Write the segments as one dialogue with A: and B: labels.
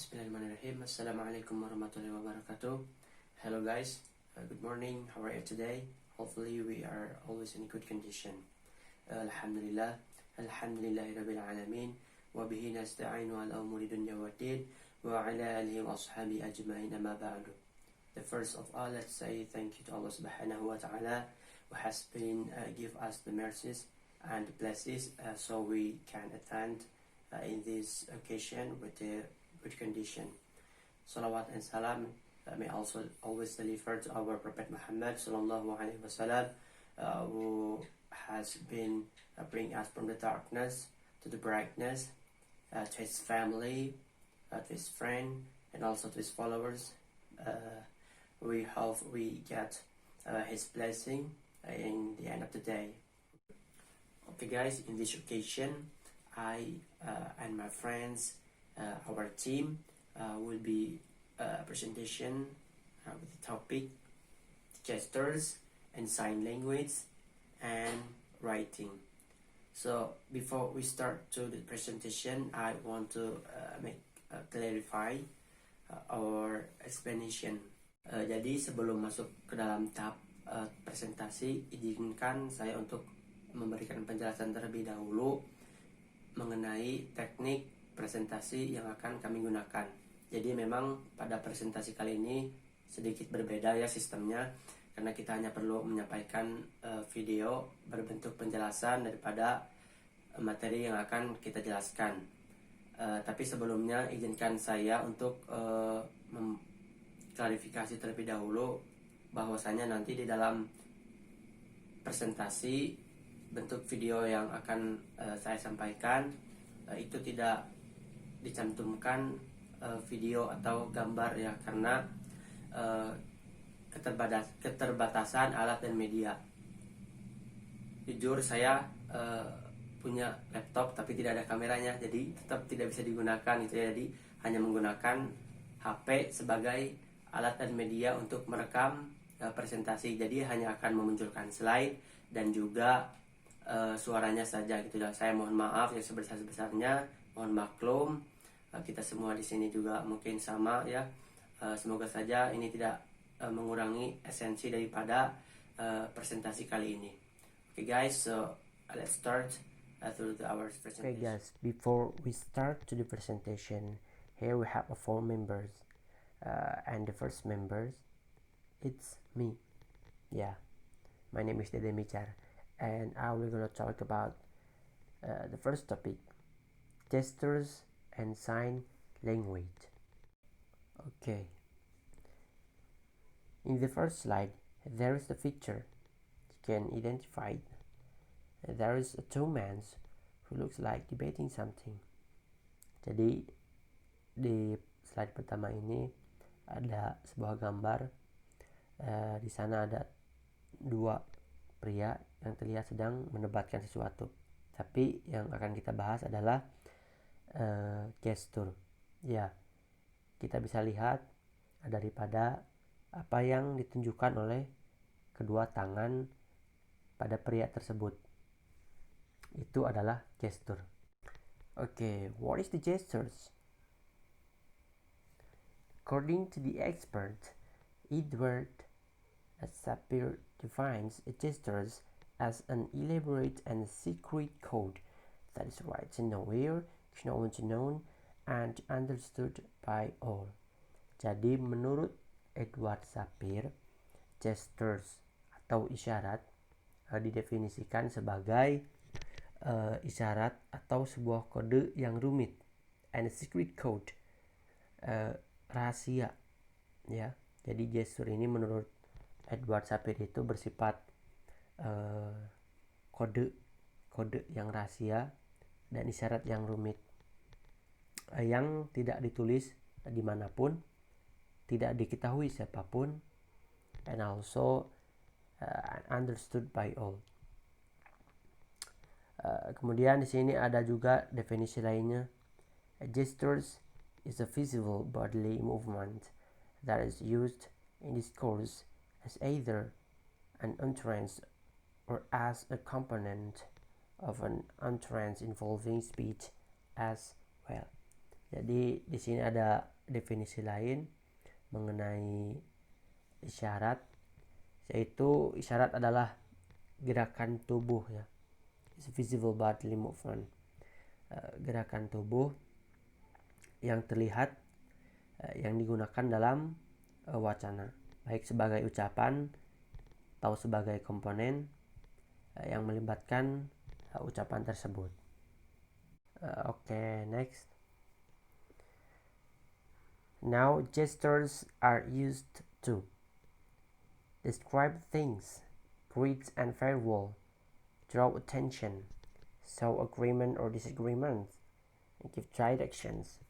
A: Bismillahirrahmanirrahim. Assalamualaikum warahmatullahi wabarakatuh. Hello guys, good morning. How are you today? Hopefully we are always in good condition. Alhamdulillah, alhamdulillahirabbil alamin. Wa bihi nasta'inu ala umuri dunya waddin wa ala alihi wa ashabihi ajma'in, amma ba'du. The first of all, let's say thank you to Allah subhanahu wa ta'ala who has been give us the mercies and blessings so we can attend in this occasion with the good condition. Salawat and salam may also always deliver to our Prophet Muhammad sallallahu alaihi wasallam, who has been bring us from the darkness to the brightness, to his family, to his friend, and also to his followers. We hope we get his blessing in the end of the day. Okay guys, in this occasion, I and my friends, our team will be a presentation with the topic gestures and sign language and writing. So before we start to the presentation, I want to clarify our explanation. Jadi sebelum masuk ke dalam tahap presentasi, izinkan saya untuk memberikan penjelasan terlebih dahulu mengenai teknik presentasi yang akan kami gunakan. Jadi memang pada presentasi kali ini sedikit berbeda ya sistemnya, karena kita hanya perlu menyampaikan video berbentuk penjelasan daripada materi yang akan kita jelaskan. Tapi sebelumnya izinkan saya untuk klarifikasi terlebih dahulu bahwasanya nanti di dalam presentasi bentuk video yang akan saya sampaikan itu tidak dicantumkan video atau gambar ya, karena keterbatasan alat dan media. Jujur saya punya laptop tapi tidak ada kameranya, jadi tetap tidak bisa digunakan itu ya. Jadi hanya menggunakan HP sebagai alat dan media untuk merekam presentasi. Jadi hanya akan memunculkan slide dan juga suaranya saja gitu ya. Saya mohon maaf yang sebesar-besarnya, mohon maklum. Kita semua di sini juga mungkin sama ya. Semoga saja ini tidak mengurangi esensi daripada presentasi kali ini. Okay guys, so let's start through our presentation.
B: Okay guys, before we start to the presentation, here we have 4 members, and the first member, it's me. Yeah, my name is Dede Michar, and I will gonna talk about the first topic, gestures and sign language. Okay, in the first slide there is the picture. You can identify there is two men who looks like debating something. Jadi di slide pertama ini ada sebuah gambar. Di sana ada dua pria yang terlihat sedang mendebatkan sesuatu. Tapi yang akan kita bahas adalah gestur. Ya, kita bisa lihat daripada apa yang ditunjukkan oleh kedua tangan pada pria tersebut. Itu adalah gestur. Okay, what is the gestures? According to the expert, Edward Sapir defines gestures as an elaborate and secret code that is written nowhere, known and understood by all. Jadi menurut Edward Sapir, gestures atau isyarat didefinisikan sebagai isyarat atau sebuah kode yang rumit, and secret code, rahasia ya. Jadi gestur ini menurut Edward Sapir itu bersifat kode yang rahasia dan isyarat yang rumit, yang tidak ditulis dimanapun, tidak diketahui siapapun, and also understood by all. Kemudian di sini ada juga definisi lainnya. Gestures is a visible bodily movement that is used in discourse as either an utterance or as a component of an utterance involving speech as well. Jadi di sini ada definisi lain mengenai isyarat, yaitu isyarat adalah gerakan tubuh ya. It's visible bodily movement. Gerakan tubuh yang terlihat yang digunakan dalam wacana, baik sebagai ucapan atau sebagai komponen yang melibatkan ucapan tersebut. Okay, next. Now gestures are used to describe things, greet and farewell, draw attention, show agreement or disagreement, give directions,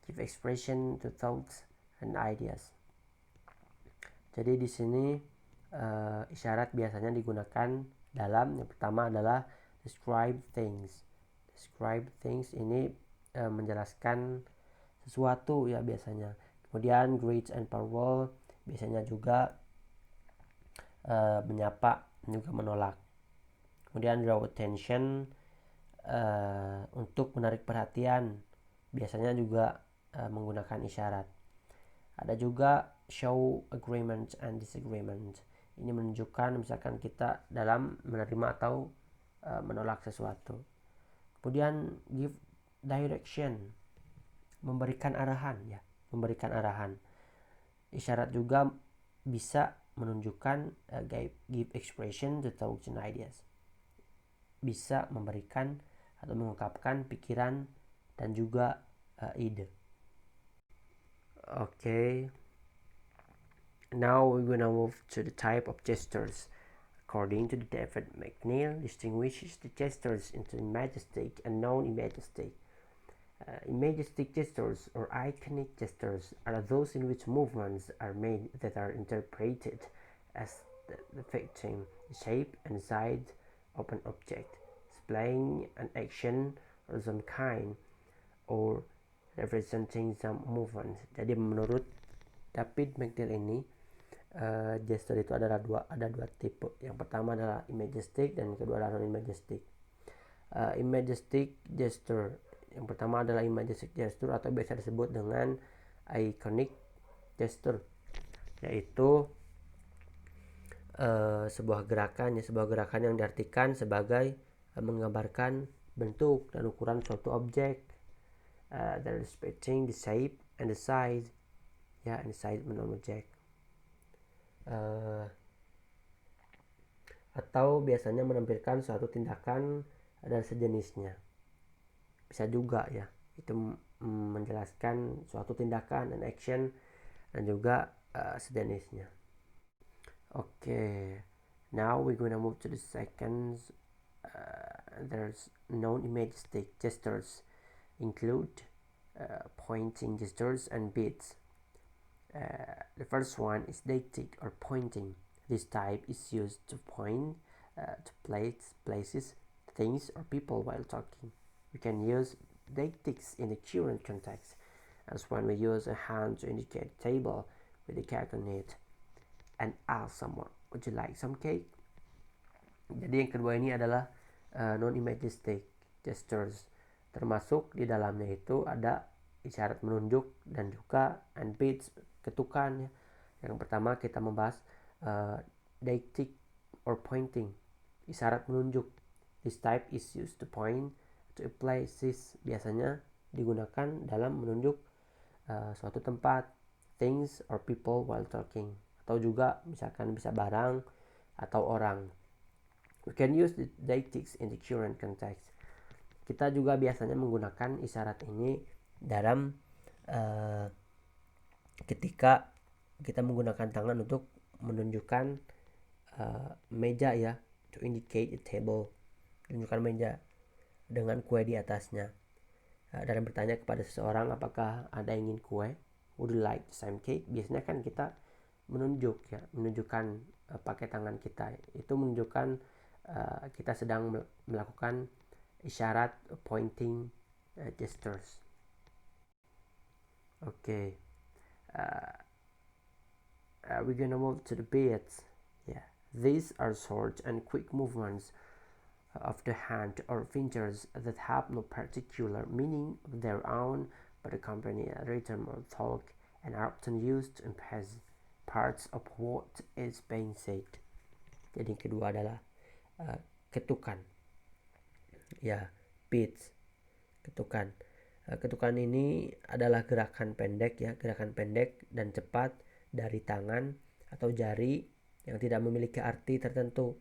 B: give expression to thoughts and ideas. Jadi di sini isyarat biasanya digunakan dalam, yang pertama adalah describe things. Describe things ini menjelaskan sesuatu ya biasanya. Kemudian greet and farewell biasanya juga menyapa juga menolak. Kemudian draw attention untuk menarik perhatian, biasanya juga menggunakan isyarat. Ada juga show agreement and disagreement. Ini menunjukkan misalkan kita dalam menerima atau menolak sesuatu. Kemudian give direction, memberikan arahan ya, memberikan arahan. Isyarat juga bisa menunjukkan give expression to thoughts and ideas. Bisa memberikan atau mengungkapkan pikiran dan juga ide. Okay. Now we're gonna move to the type of gestures. According to David McNeil, distinguishes the gestures into imagistic and non-imagistic. Imagistic gestures or iconic gestures are those in which movements are made that are interpreted as depicting the shape and size of an object, displaying an action or some kind, or representing some movement. Jadi menurut David McNeil ini gesture itu ada dua tipe. Yang pertama adalah imagistic dan yang kedua adalah non-imagistic. Imagistic gesture, yang pertama adalah imagistic gesture atau biasa disebut dengan iconic gesture, yaitu sebuah gerakan yang diartikan sebagai menggambarkan bentuk dan ukuran suatu objek, that respecting the shape and the size ya, and the size of object. Atau biasanya menampilkan suatu tindakan dan sejenisnya. Bisa juga ya, itu menjelaskan suatu tindakan dan action dan juga sejenisnya. Okay, now we're gonna move to the second. There's non-imagistic gestures include pointing gestures and beats. The first one is deictic or pointing. This type is used to point to places, things, or people while talking. We can use deictics in the current context, as when we use a hand to indicate a table with a cake on it and ask someone, would you like some cake? Jadi yang kedua ini adalah non-imagistic gestures. Termasuk di dalamnya itu ada isyarat menunjuk dan juga and beats, ketukan ya. Yang pertama kita membahas deictic or pointing, isyarat menunjuk. This type is used to point to a places, biasanya digunakan dalam menunjuk suatu tempat, things or people while talking, atau juga misalkan bisa barang atau orang. We can use the deictics in the current context. Kita juga biasanya menggunakan isyarat ini dalam ketika kita menggunakan tangan untuk menunjukkan meja ya, to indicate a table, menunjukkan meja dengan kue di atasnya. Dalam bertanya kepada seseorang apakah Anda ingin kue, would you like the same cake, biasanya kan kita menunjuk ya, menunjukkan pakai tangan kita, itu menunjukkan kita sedang melakukan isyarat pointing gestures. Okay, we're gonna move to the beats. Yeah, these are short and quick movements of the hand or fingers that have no particular meaning of their own, but accompany a rhythm or talk and are often used to emphasize parts of what is being said. Jadi kedua adalah ketukan, ya, beats, ketukan. Ketukan ini adalah gerakan pendek, ya, gerakan pendek dan cepat dari tangan atau jari yang tidak memiliki arti tertentu,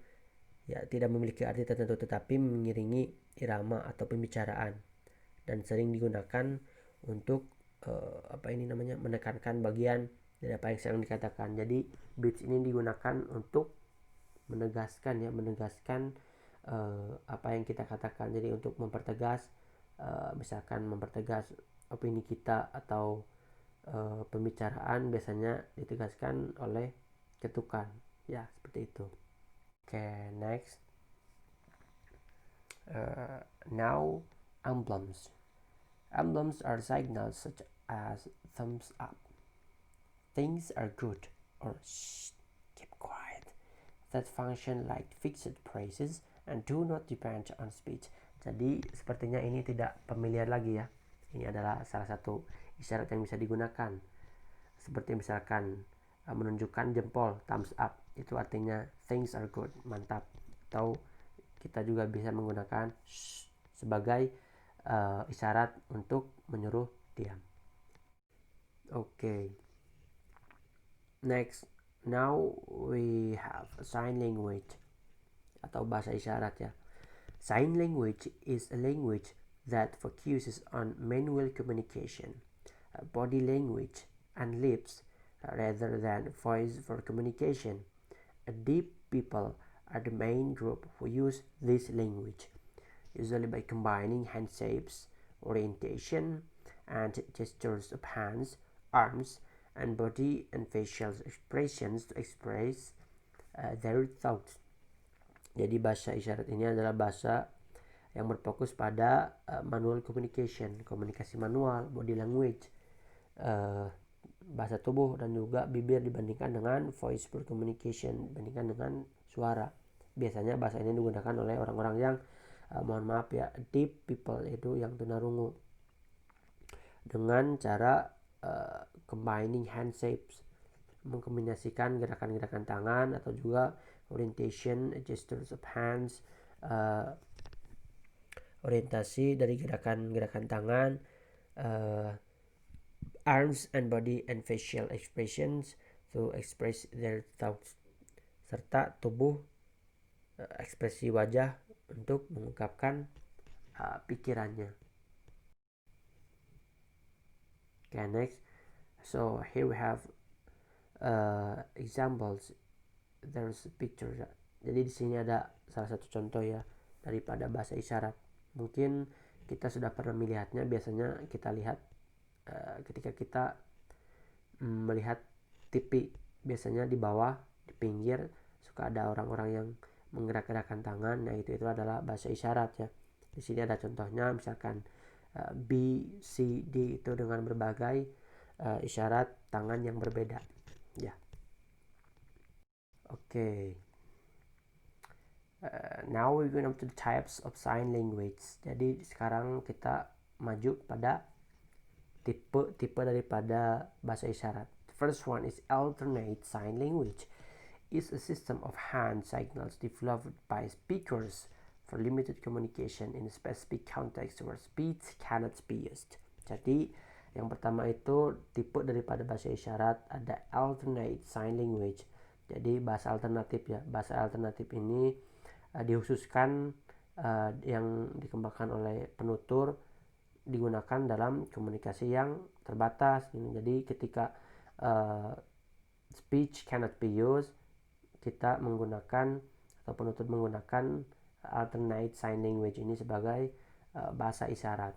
B: ya, tidak memiliki arti tertentu tetapi mengiringi irama atau pembicaraan dan sering digunakan untuk menekankan bagian dari apa yang sedang dikatakan. Jadi beats ini digunakan untuk menegaskan apa yang kita katakan. Jadi untuk mempertegas, misalkan mempertegas opini kita atau pembicaraan biasanya ditegaskan oleh ketukan, ya, seperti itu. Next, now emblems. Emblems are signals such as thumbs up, things are good, or shh, keep quiet, that function like fixed phrases and do not depend on speech. Jadi sepertinya ini tidak pemilihan lagi, ya. Ini adalah salah satu isyarat yang bisa digunakan. Seperti misalkan menunjukkan jempol, thumbs up, itu artinya things are good, mantap. Atau kita juga bisa menggunakan shh sebagai isyarat untuk menyuruh diam. Next, now we have sign language atau bahasa isyarat, ya. Sign language is a language that focuses on manual communication, body language, and lips rather than voice for communication. Deaf people are the main group who use this language, usually by combining hand shapes, orientation, and gestures of hands, arms, and body and facial expressions to express their thoughts. Jadi bahasa isyarat ini adalah bahasa yang berfokus pada manual communication, komunikasi manual, body language, bahasa tubuh, dan juga bibir dibandingkan dengan voice for communication, dibandingkan dengan suara. Biasanya bahasa ini digunakan oleh orang-orang yang mohon maaf, ya, deaf people, itu yang tunarungu, dengan cara combining hand shapes, mengkombinasikan gerakan-gerakan tangan, atau juga orientation, gestures of hands, orientasi dari gerakan-gerakan tangan, arms and body and facial expressions to express their thoughts, serta tubuh, ekspresi wajah untuk mengungkapkan pikirannya. Next, so here we have examples. There's a picture. Jadi di sini ada salah satu contoh, ya, daripada bahasa isyarat. Mungkin kita sudah pernah melihatnya. Biasanya kita lihat ketika kita melihat TV, biasanya di bawah, di pinggir, suka ada orang-orang yang menggerak-gerakkan tangan. Nah, itu adalah bahasa isyarat, ya. Di sini ada contohnya, misalkan B, C, D itu dengan berbagai isyarat tangan yang berbeda, ya. Now we're going to the types of sign language. Jadi sekarang kita maju pada tipe daripada bahasa isyarat. The first one is alternate sign language. It's a system of hand signals developed by speakers for limited communication in a specific context where speech cannot be used. Jadi yang pertama itu tipe daripada bahasa isyarat, ada alternate sign language. Jadi bahasa alternatif, ya. Bahasa alternatif ini dikhususkan yang dikembangkan oleh penutur, digunakan dalam komunikasi yang terbatas. Jadi ketika speech cannot be used, kita menggunakan atau penutur menggunakan alternate sign language ini sebagai bahasa isyarat.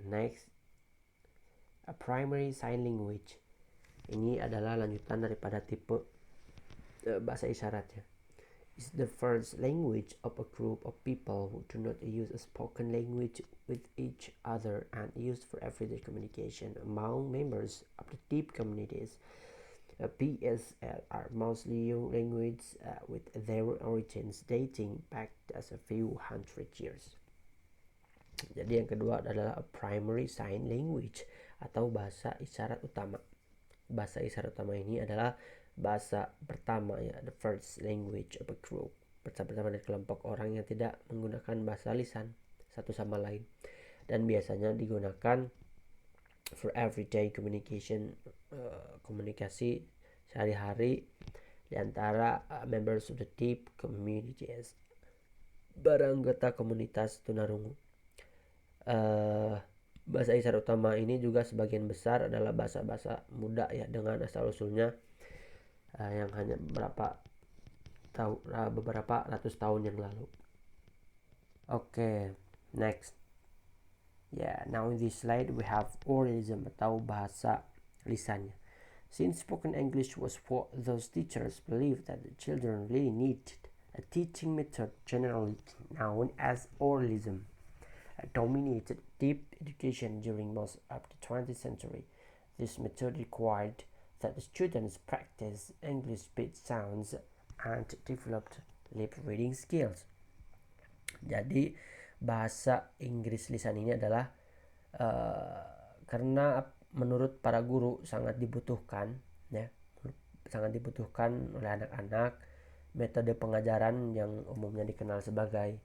B: Next, a primary sign language. Ini adalah lanjutan daripada tipe bahasa isyaratnya. It's the first language of a group of people who do not use a spoken language with each other and used for everyday communication among members of the deaf communities. PSL are mostly young languages with their origins dating back as a few hundred years. Jadi yang kedua adalah a primary sign language atau bahasa isyarat utama. Bahasa isyarat utama ini adalah bahasa pertama ya, the first language of a group. Bahasa pertama dari kelompok orang yang tidak menggunakan bahasa lisan satu sama lain. Dan biasanya digunakan for everyday communication, komunikasi sehari-hari di antara members of the deep communities, para anggota komunitas tunarungu. Bahasa isyarat utama ini juga sebagian besar adalah bahasa-bahasa muda ya, dengan asal usulnya yang hanya beberapa ratus tahun yang lalu. Okay, next. Yeah, now in this slide we have oralism atau bahasa lisannya. Since spoken English was what those teachers believed that the children really needed, a teaching method generally known as oralism dominated deep education during most of the 20th century. This method required that the students practice English speech sounds and developed lip reading skills. Jadi bahasa Inggris lisan ini adalah karena menurut para guru sangat dibutuhkan oleh anak-anak, metode pengajaran yang umumnya dikenal sebagai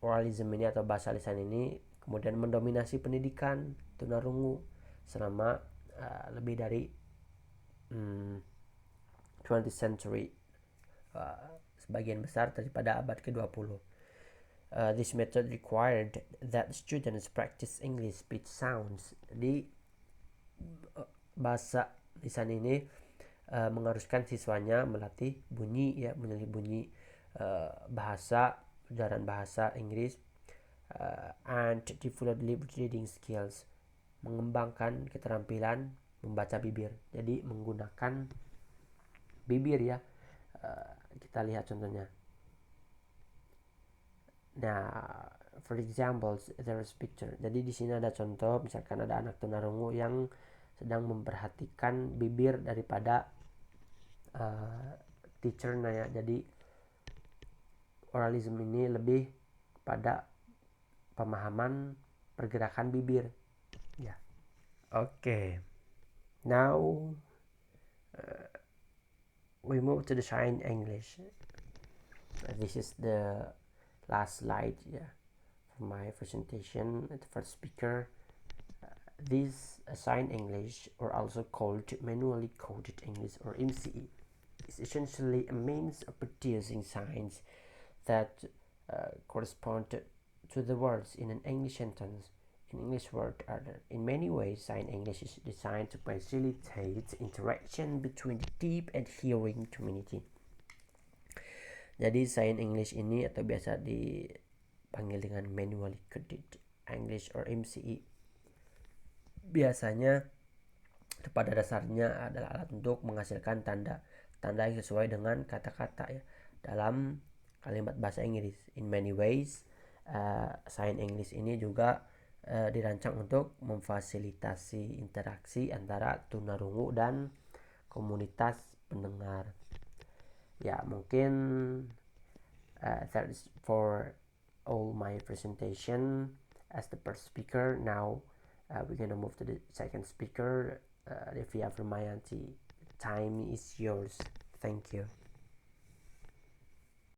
B: oralism ini atau bahasa lisan ini kemudian mendominasi pendidikan tunarungu selama lebih dari 20th century, sebagian besar daripada abad ke-20. This method required that students practice English speech sounds. Di bahasa lisan ini mengharuskan siswanya melatih bunyi bahasa pelajaran bahasa Inggris, and develop lip reading skills, mengembangkan keterampilan membaca bibir. Jadi menggunakan bibir ya. Kita lihat contohnya. Nah, for example, there is picture. Jadi di sini ada contoh, misalkan ada anak tunarungu yang sedang memperhatikan bibir daripada teacher-nya ya. Jadi oralism ini lebih pada pemahaman pergerakan bibir ya. Okay, now we move to the sign English. This is the last slide for my presentation. The first speaker. This sign English, or also called manually coded English or MCE, is essentially a means of producing signs that correspond to the words in an English sentence in English word order. In many ways, sign English is designed to facilitate interaction between the deaf and hearing community. Jadi sign English ini atau biasa dipanggil dengan manually coded English or MCE, biasanya pada dasarnya adalah alat untuk menghasilkan tanda yang sesuai dengan kata-kata ya dalam kalimat bahasa Inggris. In many ways, sign English ini juga dirancang untuk memfasilitasi interaksi antara tunarungu dan komunitas pendengar. Ya, mungkin that is for all my presentation as the first speaker. Now we're gonna move to the second speaker, Revia Vermayanti. Time is yours. Thank you.